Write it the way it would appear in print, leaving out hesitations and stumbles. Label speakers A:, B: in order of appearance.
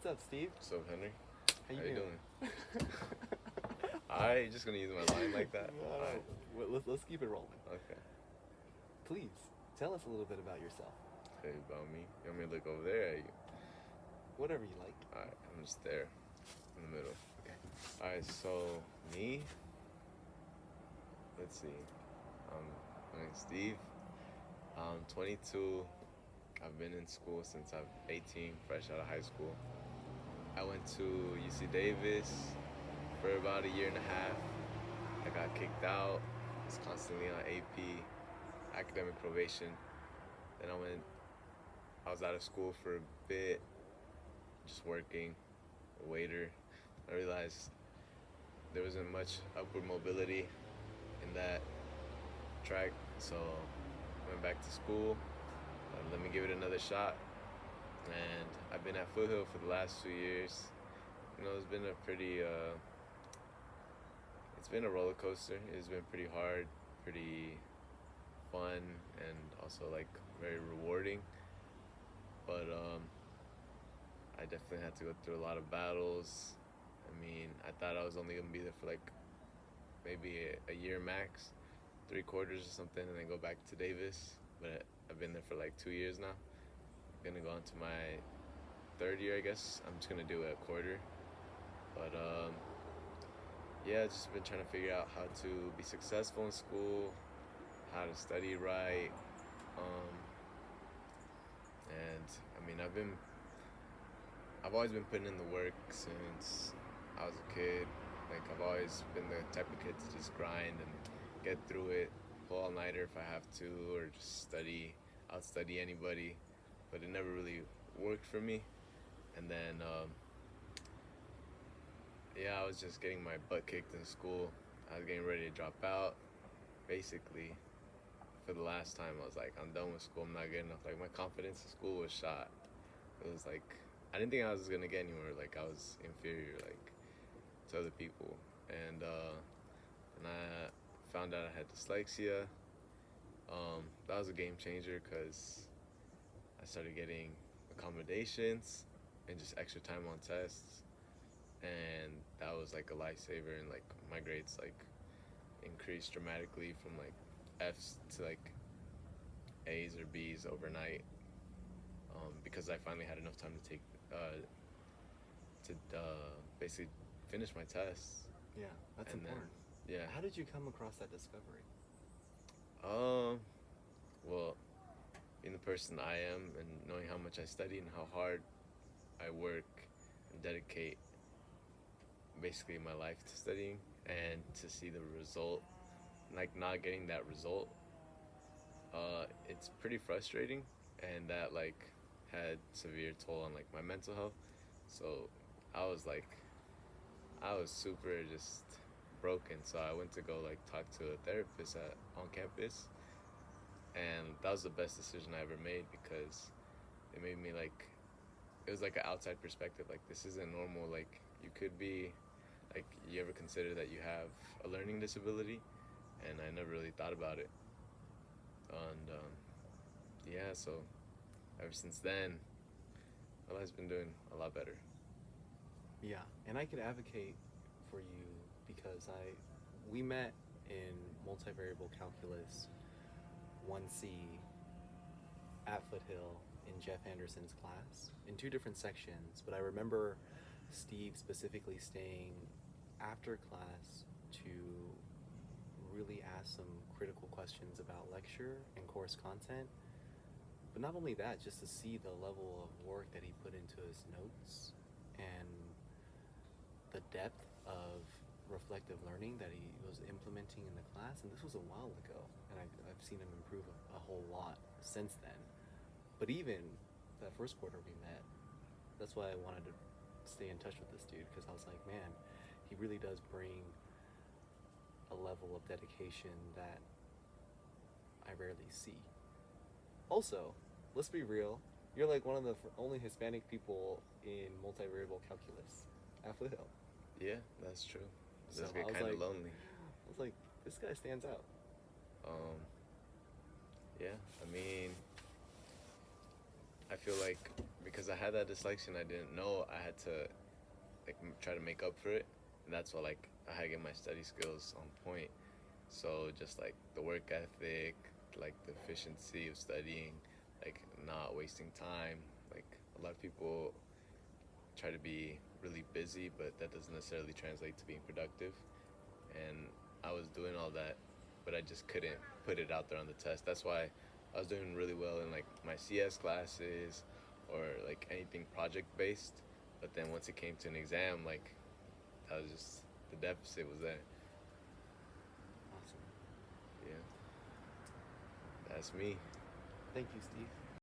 A: What's up, Steve?
B: What's up, Henry?
A: How you
B: How you
A: doing?
B: doing? Alright, just gonna use my line like that?
A: No, no.
B: Alright,
A: Let's keep it rolling.
B: okay.
A: Please tell us a little bit about yourself.
B: Hey, about me. You want me to look over there at you?
A: Whatever you like.
B: Alright, I'm just there in the middle.
A: Okay.
B: Alright, so me, let's see. My name's Steve. I'm 22. I've been in school since I'm 18, fresh out of high school. I went to UC Davis for about a year and a half. I got kicked out. Was constantly on AP, academic probation. Then I was out of school for a bit, just working, a waiter. I realized there wasn't much upward mobility in that track, so I went back to school. Let me give it another shot. And I've been at Foothill for the last 2 years. You know, it's been it's been a roller coaster. It's been pretty hard, pretty fun, and also like very rewarding. But I definitely had to go through a lot of battles. I mean, I thought I was only gonna be there for like maybe a year max, 3/4 or something, and then go back to Davis. But I've been there for like 2 years now. I'm gonna go on to my third year, I guess. I'm just gonna do a quarter. But yeah, just been trying to figure out how to be successful in school, how to study right. And I mean, I've always been putting in the work since I was a kid. Like, I've always been the type of kid to just grind and get through it, pull all-nighter if I have to, or just outstudy anybody. But it never really worked for me. And then, yeah, I was just getting my butt kicked in school. I was getting ready to drop out. Basically, for the last time, I was like, I'm done with school. I'm not good enough. Like, my confidence in school was shot. It was like, I didn't think I was gonna get anywhere. Like, I was inferior, like, to other people. And I found out I had dyslexia. That was a game changer because I started getting accommodations and just extra time on tests, and that was like a lifesaver. And like, my grades like increased dramatically from like F's to like A's or B's overnight, because I finally had enough time to take basically finish my tests.
A: Yeah, that's
B: And
A: important.
B: Then, yeah.
A: How did you come across that discovery?
B: Well, being the person I am and knowing how much I study and how hard I work and dedicate basically my life to studying, and to see the result, like not getting that result, it's pretty frustrating, and that like had severe toll on like my mental health. So I was super just broken. So I went to go like talk to a therapist on campus, and that was the best decision I ever made, because it made me like, it was like an outside perspective. Like, this isn't normal. Like, you could be, like, you ever consider that you have a learning disability? And I never really thought about it. And yeah, so ever since then, my life's been doing a lot better.
A: Yeah, and I could advocate for you because we met in multivariable calculus 1C at Foothill in Jeff Anderson's class in 2 different sections, but I remember Steve specifically staying after class to really ask some critical questions about lecture and course content. But not only that, just to see the level of work that he put into his notes and the depth of reflective learning that he was implementing in the class. And this was a while ago, and I've seen him improve a whole lot since then. But even that first quarter we met, that's why I wanted to stay in touch with this dude, because I was like, man, he really does bring a level of dedication that I rarely see. Also, let's be real, you're like one of the only Hispanic people in multivariable calculus at Foothill.
B: Yeah, that's true. It does
A: So
B: get
A: I was
B: kind of
A: like-
B: lonely.
A: I was like, this guy stands out.
B: Yeah, I mean, I feel like because I had that dyslexia and I didn't know, I had to like try to make up for it, and that's why like I had to get my study skills on point. So just like the work ethic, like the efficiency of studying, like not wasting time. Like a lot of people try to be really busy, but that doesn't necessarily translate to being productive. And I was doing all that, but I just couldn't put it out there on the test. That's why I was doing really well in like my CS classes or like anything project based. But then once it came to an exam, like that was just the deficit was there.
A: Awesome.
B: Yeah, that's me.
A: Thank you, Steve.